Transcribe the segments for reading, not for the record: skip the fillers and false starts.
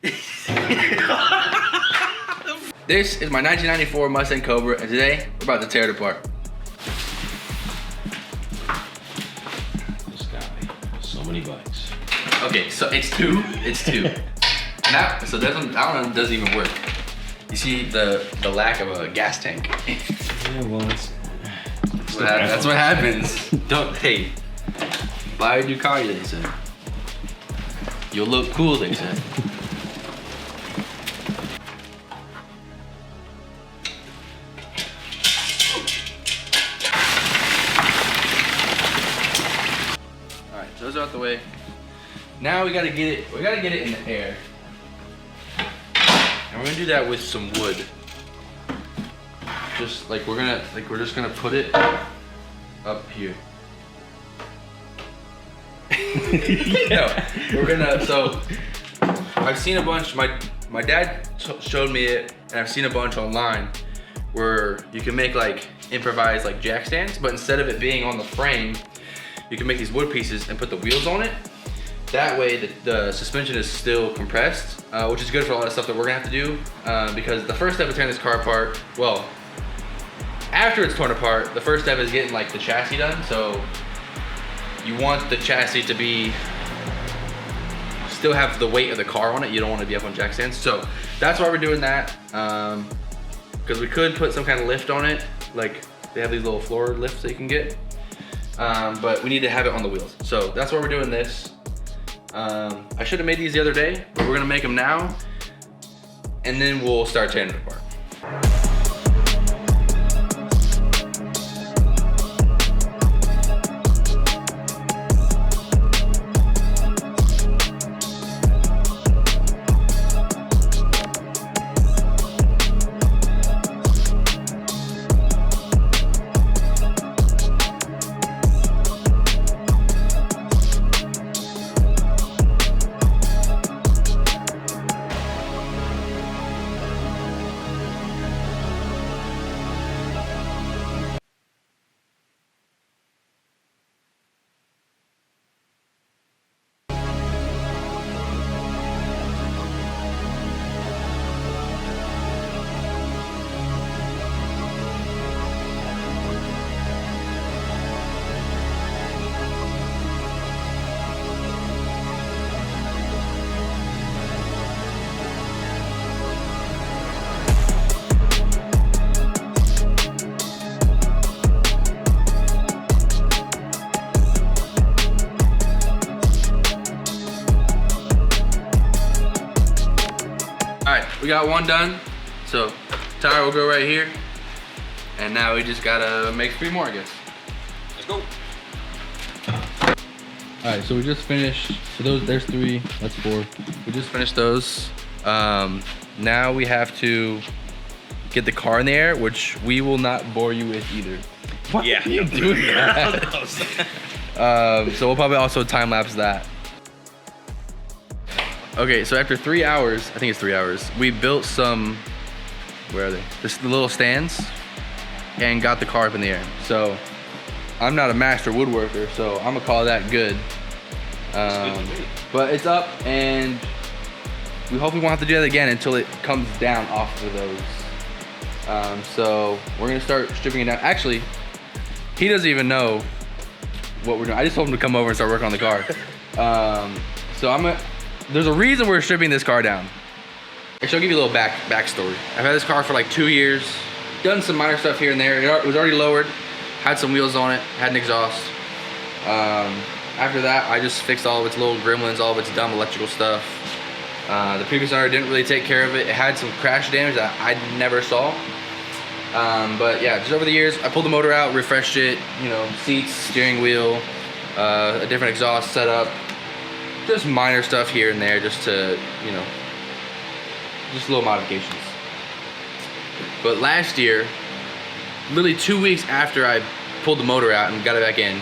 This is my 1994 Mustang Cobra, and today we're about to tear it apart. This guy, so many bikes. Okay, so it's two. And so that one doesn't even work. You see the lack of a gas tank. Yeah, well, That's what happens. Hey, buy a Ducati, they said. You'll look cool, they said. All right, those are out the way. Now we gotta get it in the air. And we're gonna do that with some wood. Just like we're just gonna put it up here. No, so I've seen a bunch, my dad showed me it, and I've seen a bunch online where you can make like improvised like jack stands, but instead of it being on the frame, you can make these wood pieces and put the wheels on it. That way the suspension is still compressed, which is good for a lot of stuff that we're gonna have to do, because the first step of tearing this car apart, well, after it's torn apart, the first step is getting like the chassis done. So you want the chassis to still have the weight of the car on it. You don't want to be up on jack stands. So that's why we're doing that, because we could put some kind of lift on it. Like they have these little floor lifts that you can get, but we need to have it on the wheels. So that's why we're doing this. I should have made these the other day, but we're gonna make them now, and then we'll start tearing it apart. All right, we got one done. So tire will go right here. And now we just gotta make 3 more, I guess. Let's go. All right, so we just finished, so there's 3, that's 4. We just finished those. Now we have to get the car in the air, which we will not bore you with either. What are you doing that? So we'll probably also time lapse that. Okay, so after 3 hours, I think it's 3 hours, we built some, where are they? The little stands, and got the car up in the air. So I'm not a master woodworker, so I'm gonna call that good. But it's up, and we hopefully won't have to do that again until it comes down off of those. So we're gonna start stripping it down. Actually, he doesn't even know what we're doing. I just told him to come over and start working on the car. So there's a reason we're stripping this car down. Actually, I'll give you a little backstory. I've had this car for like 2 years, done some minor stuff here and there. It was already lowered, had some wheels on it, had an exhaust. After that, I just fixed all of its little gremlins, all of its dumb electrical stuff. The previous owner didn't really take care of it. It had some crash damage that I never saw. But yeah, just over the years, I pulled the motor out, refreshed it, you know, seats, steering wheel, a different exhaust setup. Just minor stuff here and there, just to, you know, just little modifications. But last year, literally 2 weeks after I pulled the motor out and got it back in,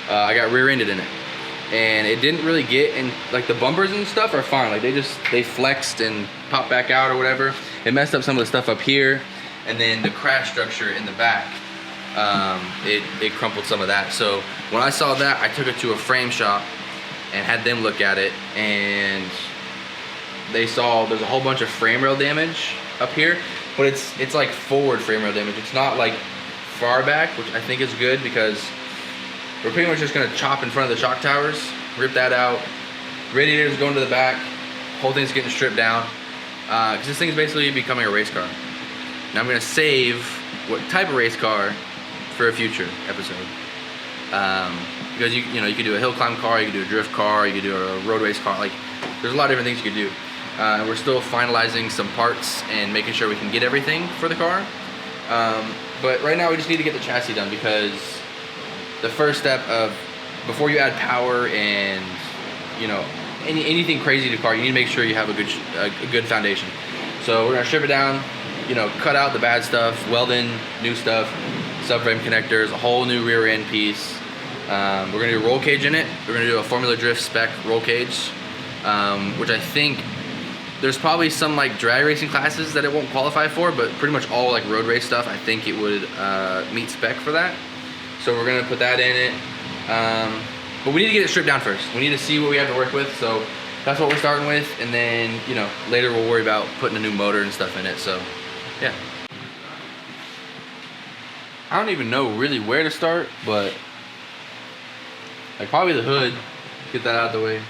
I got rear-ended in it. And it didn't really get in, like the bumpers and stuff are fine. Like they flexed and popped back out or whatever. It messed up some of the stuff up here. And then the crash structure in the back, it crumpled some of that. So when I saw that, I took it to a frame shop and had them look at it, and they saw there's a whole bunch of frame rail damage up here, but it's like forward frame rail damage. It's not like far back, which I think is good because we're pretty much just gonna chop in front of the shock towers, rip that out. Radiators going to the back, whole thing's getting stripped down. Because this thing's basically becoming a race car. Now I'm gonna save what type of race car for a future episode. Because you know you could do a hill climb car, you could do a drift car, you could do a road race car. Like there's a lot of different things you could do. And we're still finalizing some parts and making sure we can get everything for the car. But right now we just need to get the chassis done because the first step of before you add power and you know anything crazy to the car, you need to make sure you have a good foundation. So we're gonna strip it down, you know, cut out the bad stuff, weld in new stuff, subframe connectors, a whole new rear end piece. We're gonna do a roll cage in it. We're gonna do a Formula Drift spec roll cage, which I think there's probably some like drag racing classes that it won't qualify for, but pretty much all like road race stuff, I think it would meet spec for that. So we're gonna put that in it. But we need to get it stripped down first. We need to see what we have to work with. So that's what we're starting with, and then you know later we'll worry about putting a new motor and stuff in it. So yeah. I don't even know really where to start, but like probably the hood, get that out of the way.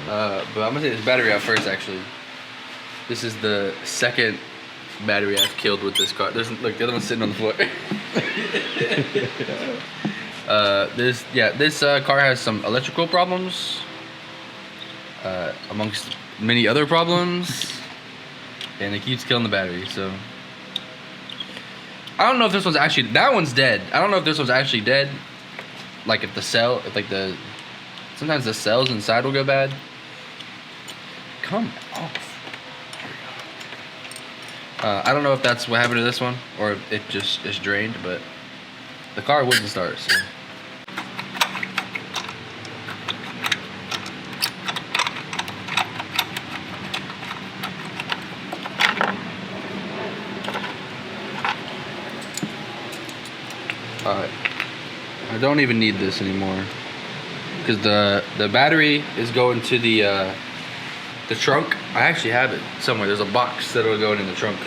But I'm gonna take this battery out first actually. This is the second battery I've killed with this car. Look, the other one's sitting on the floor. This car has some electrical problems, amongst many other problems, and it keeps killing the battery, so. I don't know if this one's actually, that one's dead. I don't know if this one's actually dead. Like if sometimes the cells inside will go bad. Come off. I don't know if that's what happened to this one, or if it just is drained, but the car wouldn't start, so. Alright, I don't even need this anymore because the battery is going to the trunk. I actually have it somewhere. There's a box that'll go in the trunk.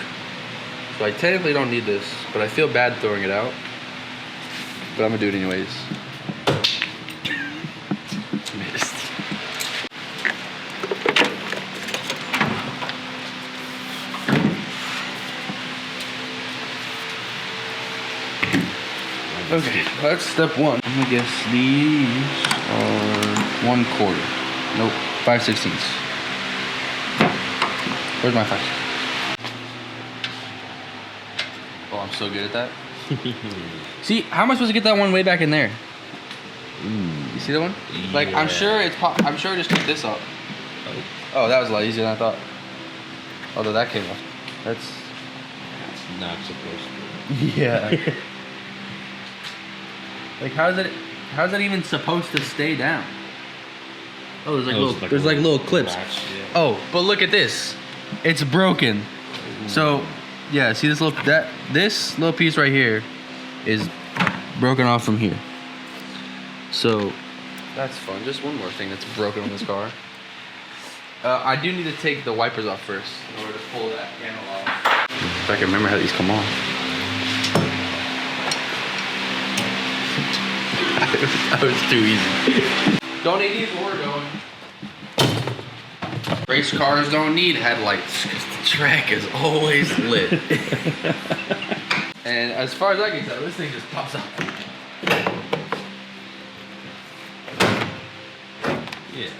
So I technically don't need this, but I feel bad throwing it out. But I'm gonna do it anyways. Missed. Okay, that's step one. I'm gonna guess these are 1/4. Nope, 5/16. Where's my 5? Oh, I'm so good at that. See, how am I supposed to get that one way back in there? You see that one? Yeah. Like, I'm sure I'm sure just pick this up. Oh, that was a lot easier than I thought. Although that came off. That's not supposed to. Yeah. Like, how's that even supposed to stay down? Oh, there's like little clips. Latch, yeah. Oh, but look at this. It's broken. So, yeah, see this little piece right here is broken off from here. So, that's fun. Just one more thing that's broken on this car. I do need to take the wipers off first in order to pull that panel off. If I can remember how these come off. That was too easy. Don't need these where we're going. Race cars don't need headlights because the track is always lit. And as far as I can tell, this thing just pops up. Yeah.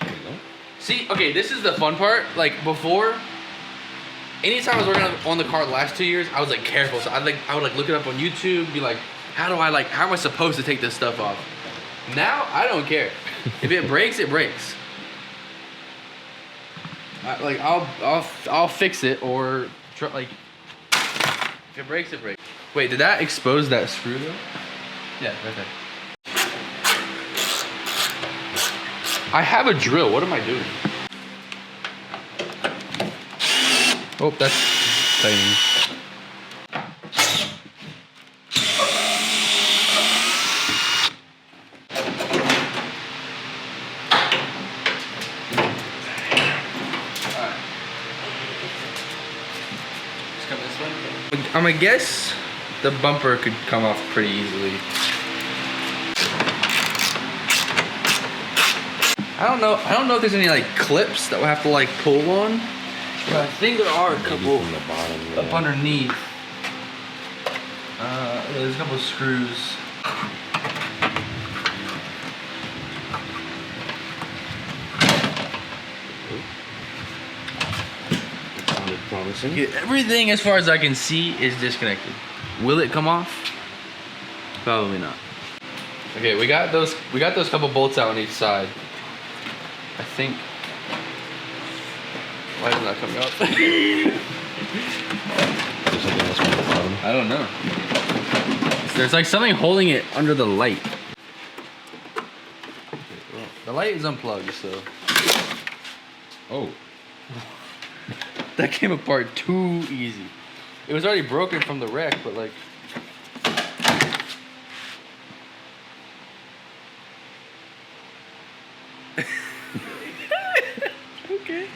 There you go. See, okay, this is the fun part. Like before, anytime I was working on the car the last 2 years, I was like careful. So I would like look it up on YouTube, be like, how am I supposed to take this stuff off? Now I don't care. If it breaks, it breaks. I'll fix it or like if it breaks, it breaks. Wait, did that expose that screw though? Yeah, right there. I have a drill. What am I doing? Oh, that's tightening. I'm gonna guess the bumper could come off pretty easily. I don't know if there's any like clips that we'll have to like pull on. But I think there are a couple from the bottom, yeah. up underneath. There's a couple of screws. Sounded promising. Yeah, everything as far as I can see is disconnected. Will it come off? Probably not. Okay, we got those couple bolts out on each side. I think. Why is it not coming off? There's something else on the bottom. I don't know. There's like something holding it under the light. Well, the light is unplugged, so. Oh. That came apart too easy. It was already broken from the wreck, but like. Okay.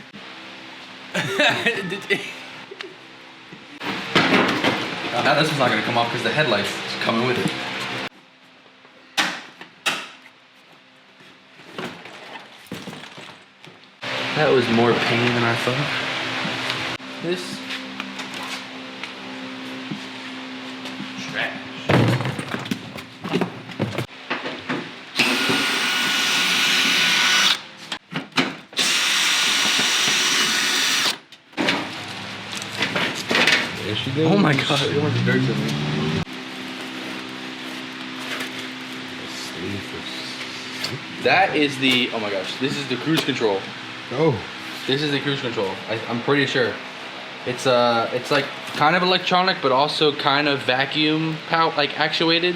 Now this one's not gonna come off because the headlight's coming with it. That was more pain than I thought. This trash. There she goes. Oh my god, it almost dirt to me. That is the, oh my gosh, this is the cruise control. Oh. This is the cruise control. I'm pretty sure. It's like kind of electronic, but also kind of vacuum actuated.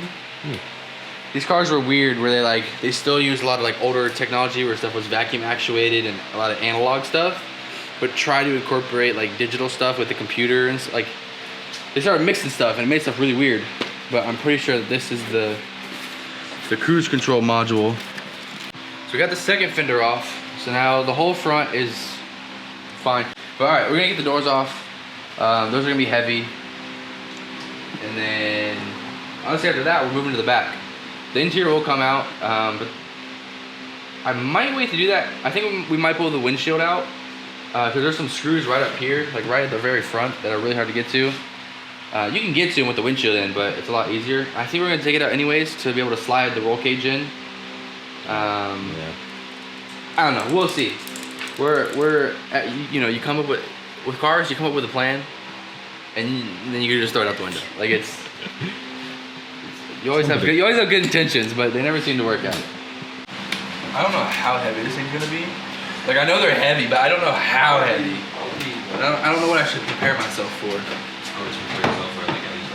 These cars were weird, where they still use a lot of like older technology where stuff was vacuum actuated and a lot of analog stuff, but try to incorporate like digital stuff with the computer and like they started mixing stuff and it made stuff really weird. But I'm pretty sure that this is the cruise control module. So we got the second fender off. So now the whole front is fine. But all right, we're gonna get the doors off. Those are gonna be heavy. And then, honestly after that, we're moving to the back. The interior will come out, but I might wait to do that. I think we might pull the windshield out, because there's some screws right up here, like right at the very front, that are really hard to get to. You can get to them with the windshield in, but it's a lot easier. I think we're gonna take it out anyways to be able to slide the roll cage in. Yeah. I don't know. We'll see. We're at, you come up with cars. You come up with a plan, and then you can just throw it out the window. Like you always have good intentions, but they never seem to work out. I don't know how heavy this thing's gonna be. Like I know they're heavy, but I don't know how heavy. I don't know what I should prepare myself for. I'll just prepare yourself for like at least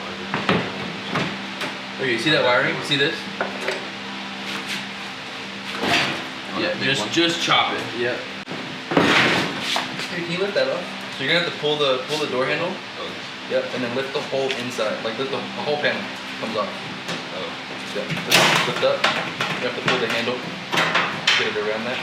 100. Okay, you see that wiring? See this? Yeah, just chop it. Yep. Hey, can you lift that up? So you're gonna have to pull the door handle. Oh. Yep, and then lift the whole inside, like lift the whole panel comes off. Oh. Yep. Lift up. You have to pull the handle. Get it around that.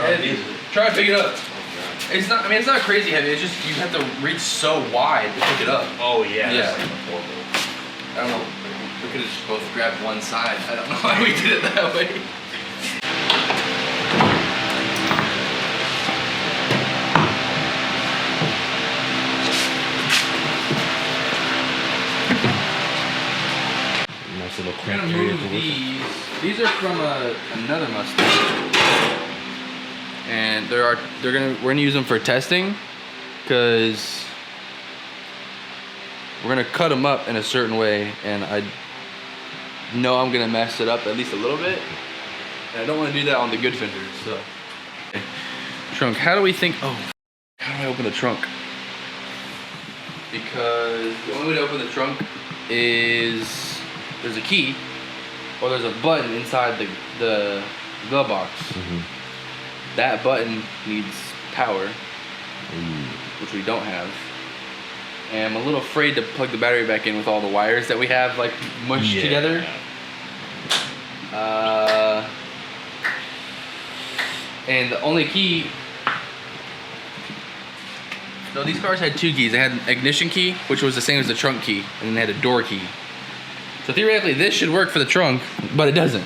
Heavy. Try to pick it up. It's not. I mean, it's not crazy heavy. It's just you have to reach so wide to pick it up. Oh yeah. Yeah. That's like horrible. I don't know. We could have just both grabbed one side. I don't know why we did it that way. Nice little We're crack gonna area move to work these. These are from another Mustang. And we're gonna use them for testing, because we're gonna cut them up in a certain way, and I know I'm gonna mess it up at least a little bit, and I don't want to do that on the good fenders. So, okay. Trunk. How do we think? Oh, how do I open the trunk? Because the only way to open the trunk is there's a key, or there's a button inside the glove box. Mm-hmm. That button needs power, which we don't have. and I'm a little afraid to plug the battery back in with all the wires that we have like mushed together. And the only key. So these cars had 2 keys. They had an ignition key, which was the same as the trunk key, and then they had a door key. So theoretically, this should work for the trunk, but it doesn't.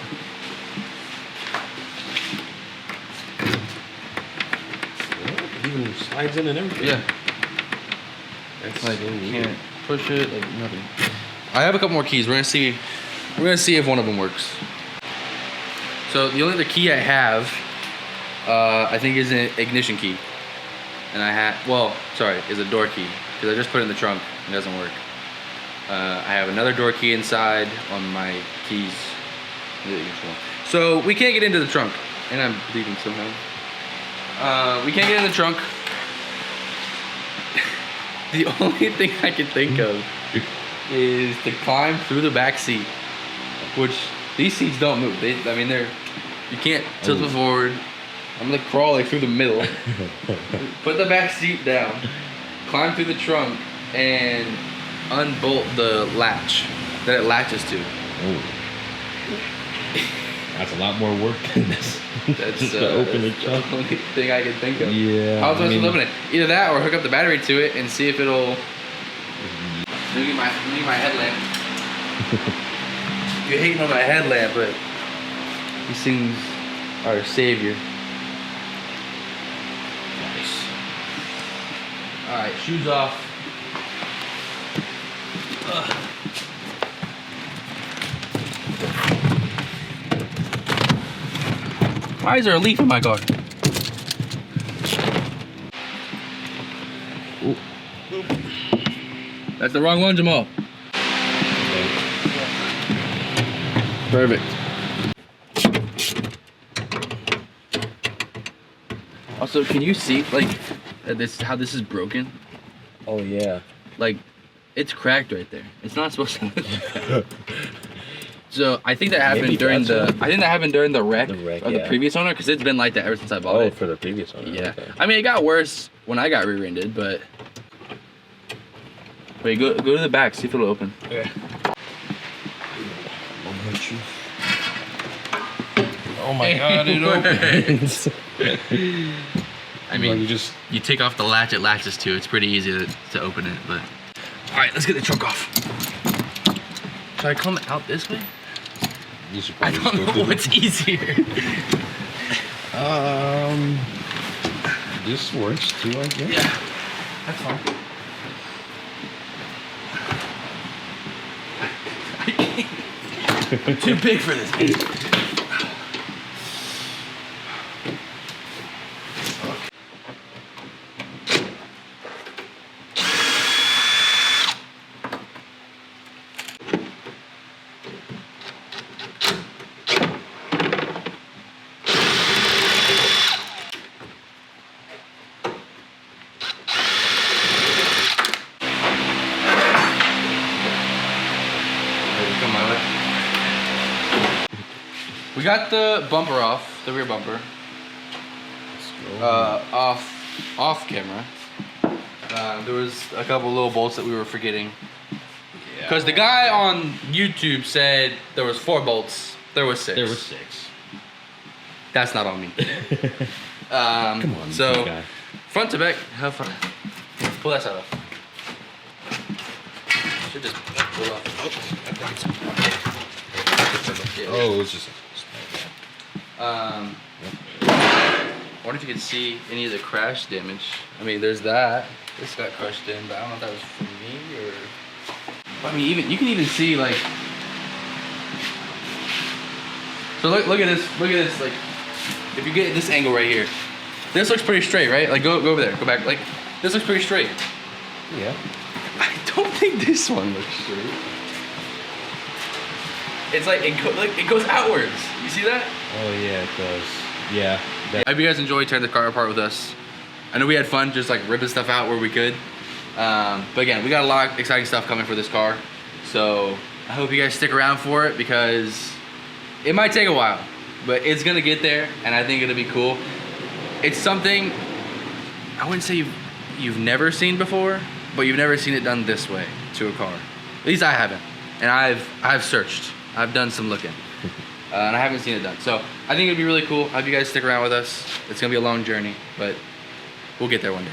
It even slides in and everything. Yeah. That's Like so you weird. can't push it, like nothing. I have a couple more keys. We're gonna see if one of them works. So the only other key I have, I think is an ignition key. And is a door key, because I just put it in the trunk, it doesn't work. I have another door key inside on my keys. So we can't get into the trunk, and I'm bleeding somehow. We can't get in the trunk. The only thing I can think of is to climb through the back seat, which these seats don't move. You can't tilt it forward. I'm gonna crawl like through the middle, put the back seat down, climb through the trunk, and unbolt the latch that it latches to. Oh. That's a lot more work than this. That's just to open the that's trunk. the only thing I can think of. Yeah. How was I supposed to open it? Either that or hook up the battery to it and see if it'll. Let me get my headlamp. You're hating on my headlamp, but these things are a savior. Nice. Alright, shoes off. Why is there a leaf in my car? Ooh. That's the wrong one, Jamal. Perfect. Also, can you see like how this is broken? Oh yeah. Like, it's cracked right there. It's not supposed to look like that. So I think that happened Maybe during that's the wreck The wreck, of the yeah. previous owner, because it's been like that ever since I bought Oh, it. for the previous one. Yeah. Okay. I mean, it got worse when I got rear-ended, but wait, go to the back, see if it'll open. Okay. Oh my god, it opens. I mean, Well, you take off the latch it latches to. It's pretty easy to open it, but all right, let's get the trunk off. Should I come out this way? you should I probably don't know what's easier. This works too, I guess. Yeah, that's fine. I'm too big for this. Come my way. We got the bumper off, the rear bumper, off camera. There was a couple little bolts that we were forgetting. Because the guy on YouTube said there was 4 bolts. There was 6. There were 6. That's not on me. Come on, So big guy. front to back, how far? Pull that side off. Should just pull it off. Yeah. Oh, it's just. I wonder if you could see any of the crash damage. I mean, there's that. This got crushed in, but I don't know if that was from me or. I mean, you can even see like. So look at this. Look at this. Like, if you get this angle right here, this looks pretty straight, right? Like, go over there. Go back. Like, this looks pretty straight. Yeah. I don't think this one looks straight. It's like it goes outwards. You see that? Oh yeah, it does. Yeah. I hope you guys enjoyed tearing the car apart with us. I know we had fun just like ripping stuff out where we could. But again, we got a lot of exciting stuff coming for this car. So I hope you guys stick around for it because it might take a while, but it's gonna get there and I think it'll be cool. It's something I wouldn't say you've never seen before, but you've never seen it done this way to a car. At least I haven't. And I've searched. I've done some looking. And I haven't seen it done. So I think it'd be really cool. I hope you guys stick around with us. It's gonna be a long journey, but we'll get there one day.